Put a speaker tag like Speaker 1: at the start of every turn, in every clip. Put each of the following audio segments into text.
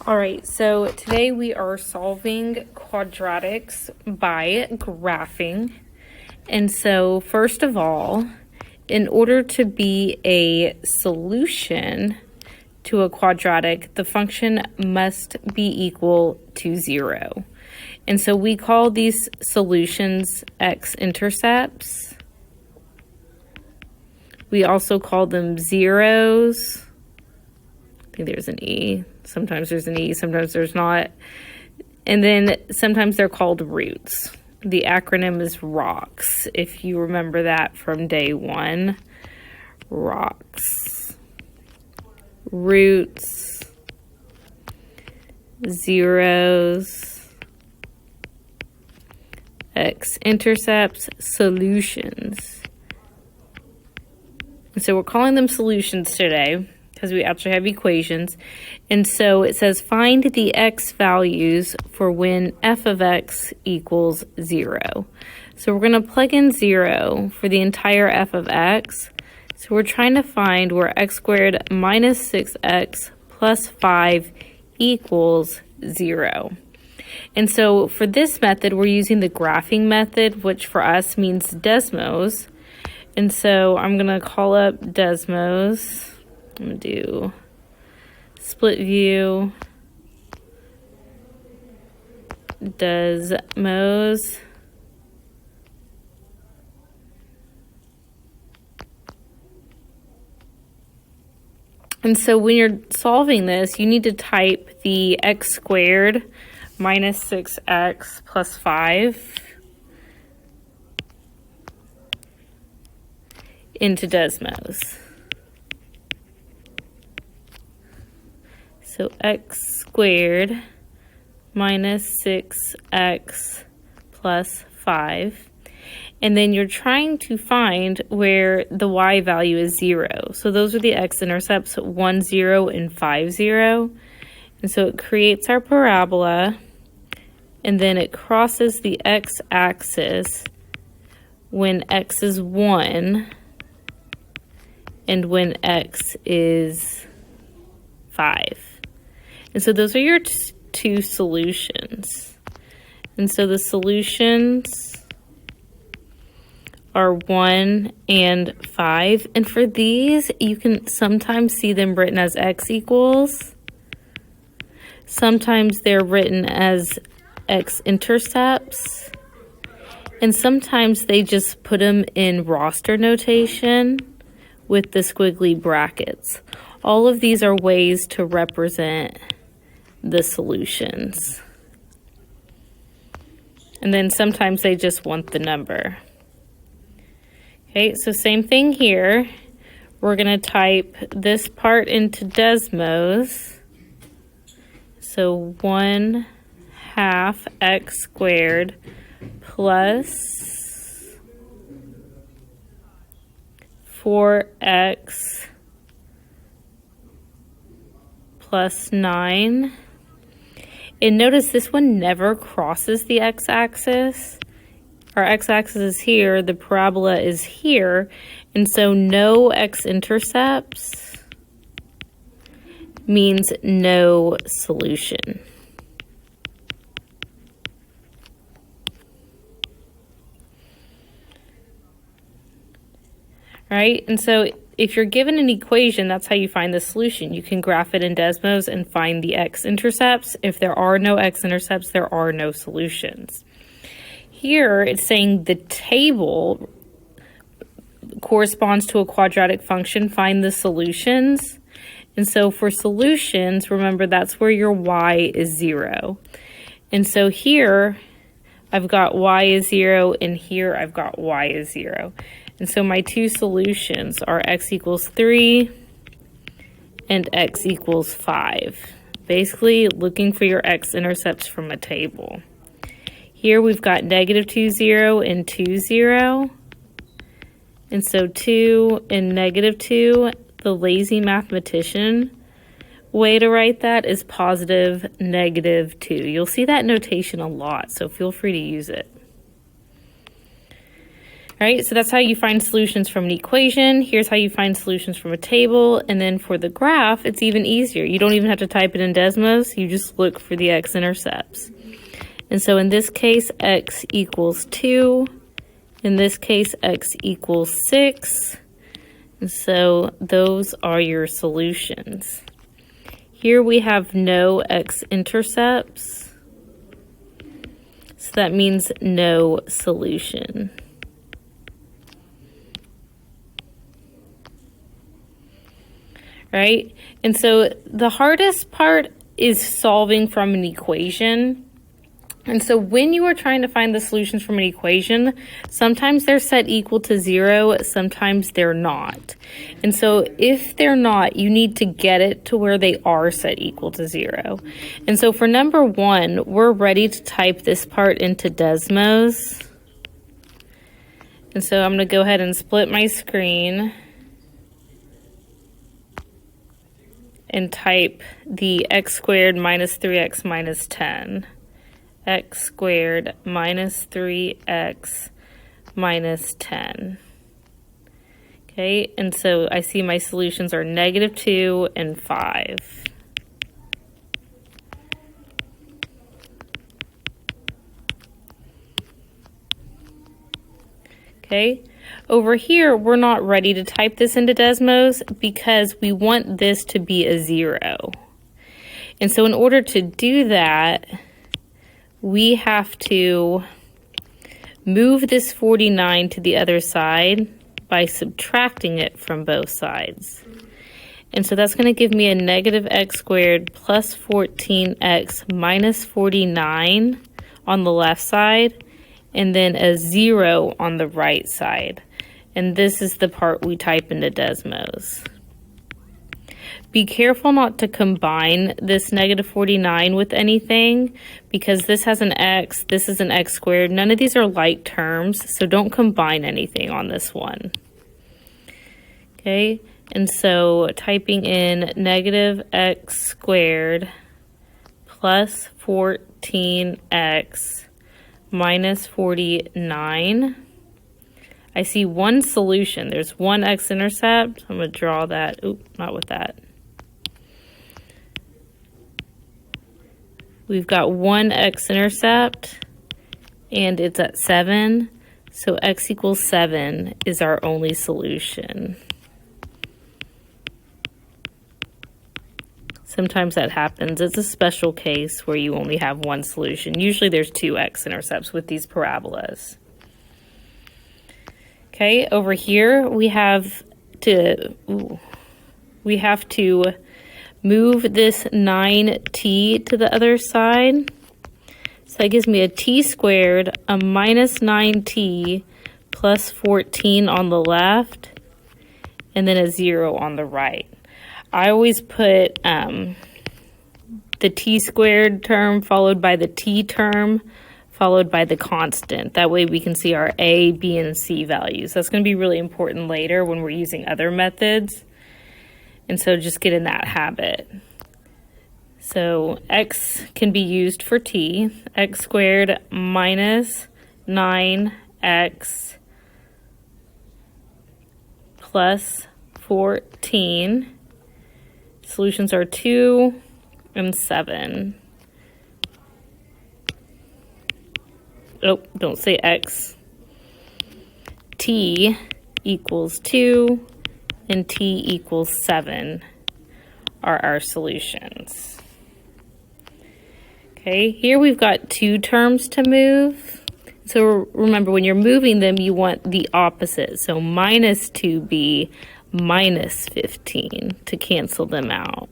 Speaker 1: All right, so today we are solving quadratics by graphing. And so first of all, in order to be a solution to a quadratic, the function must be equal to 0. And so we call these solutions x-intercepts. We also call them zeros. I think there's an E. Sometimes there's an E, sometimes there's not. And then sometimes they're called roots. The acronym is ROCKS, if you remember that from day one. ROCKS. Roots, zeros, x-intercepts, solutions. And so we're calling them solutions today because we actually have equations. And so it says find the x values for when f of x equals 0. So we're going to plug in 0 for the entire f of x. So we're trying to find where x squared minus 6x plus 5 equals 0. And so for this method, we're using the graphing method, which for us means Desmos. And so I'm going to call up Desmos. I'm going to do split view, Desmos. And so when you're solving this, you need to type the x squared minus 6x plus 5 into Desmos. So x squared minus 6x plus 5. And then you're trying to find where the y value is 0. So those are the x-intercepts, 1, 0, and 5, 0. And so it creates our parabola, and then it crosses the x-axis when x is 1 and when x is 5. And so those are your two solutions. And so the solutions are 1 and 5. And for these, you can sometimes see them written as x equals. Sometimes they're written as x-intercepts. And sometimes they just put them in roster notation with the squiggly brackets. All of these are ways to represent the solutions. And then sometimes they just want the number. Okay, so same thing here. We're going to type this part into Desmos. So 1/2 x squared plus 4x plus 9. And notice this one never crosses the x-axis. Our x-axis is here, the parabola is here, and so no x-intercepts means no solution. Right? And so if you're given an equation, that's how you find the solution. You can graph it in Desmos and find the x-intercepts. If there are no x-intercepts, there are no solutions. Here, it's saying the table corresponds to a quadratic function. Find the solutions. And so for solutions, remember that's where your y is 0. And so here, I've got y is 0, and here I've got y is 0. And so my two solutions are x equals 3 and x equals 5. Basically, looking for your x-intercepts from a table. Here we've got -2, 0 and 2, 0. And so 2 and -2, the lazy mathematician way to write that is positive -2. You'll see that notation a lot, so feel free to use it. right? So that's how you find solutions from an equation. Here's how you find solutions from a table. And then for the graph, it's even easier. You don't even have to type it in Desmos. You just look for the x-intercepts. And so in this case, x equals 2. In this case, x equals 6. And so those are your solutions. Here we have no x-intercepts. So that means no solution. Right? And so the hardest part is solving from an equation. And so when you are trying to find the solutions from an equation, sometimes they're set equal to 0, sometimes they're not. And so if they're not, you need to get it to where they are set equal to 0. And so for number 1, we're ready to type this part into Desmos. And so I'm going to go ahead and split my screen and type the x squared minus 3x minus 10. X squared minus 3x minus 10. Okay, and so I see my solutions are -2 and 5. Okay, over here, we're not ready to type this into Desmos because we want this to be a 0. And so in order to do that, we have to move this 49 to the other side by subtracting it from both sides. And so that's going to give me a -x squared plus 14x minus 49 on the left side, and then a 0 on the right side. And this is the part we type into Desmos. Be careful not to combine this -49 with anything, because this has an x, this is an x squared. None of these are like terms, so don't combine anything on this one. Okay, and so typing in -x squared plus 14x minus 49. I see one solution. There's one x-intercept. I'm going to draw that. Oop, not with that. We've got one x-intercept, and it's at 7. So x equals 7 is our only solution. Sometimes that happens. It's a special case where you only have one solution. Usually there's 2 x-intercepts with these parabolas. Okay, over here we have to move this 9t to the other side. So that gives me a t squared, a minus 9t plus 14 on the left, and then a 0 on the right. I always put the t squared term followed by the t term followed by the constant. That way we can see our a, b, and c values. That's going to be really important later when we're using other methods. And so just get in that habit. So x can be used for t. X squared minus 9x plus 14. Solutions are 2 and 7. Oh, don't say x. T equals 2 and t equals 7 are our solutions. Okay, here we've got 2 terms to move. So remember, when you're moving them, you want the opposite. So minus 2b minus 15 to cancel them out.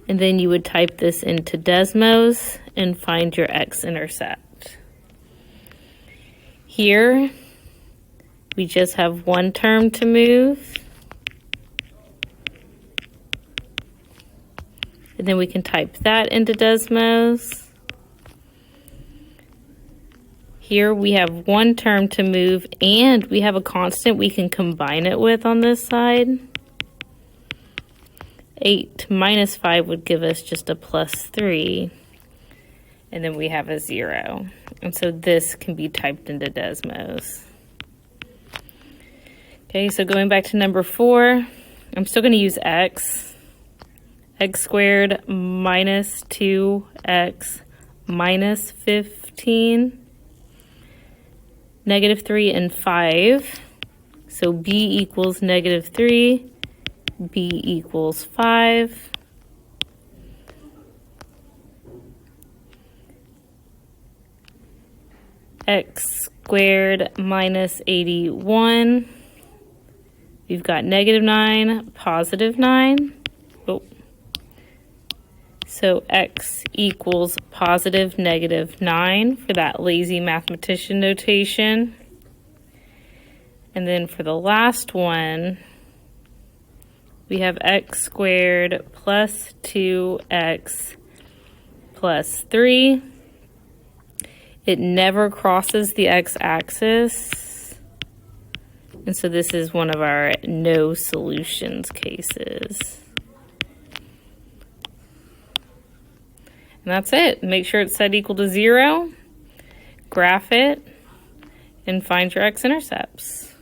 Speaker 1: And then you would type this into Desmos and find your x-intercept. Here, we just have one term to move. And then we can type that into Desmos. Here we have one term to move, and we have a constant we can combine it with on this side. 8 minus 5 would give us just a plus 3. and then we have a 0. And so this can be typed into Desmos. Okay, so going back to number 4, I'm still going to use x. X squared minus 2x minus 15. Negative 3 and 5. So b equals negative 3. B equals 5. X squared minus 81. We've got negative 9, positive 9. Oh. So x equals positive negative 9 for that lazy mathematician notation. And then for the last one, we have x squared plus 2x plus 3. It never crosses the x-axis. And so this is one of our no solutions cases. And that's it. Make sure it's set equal to 0, graph it, and find your x-intercepts.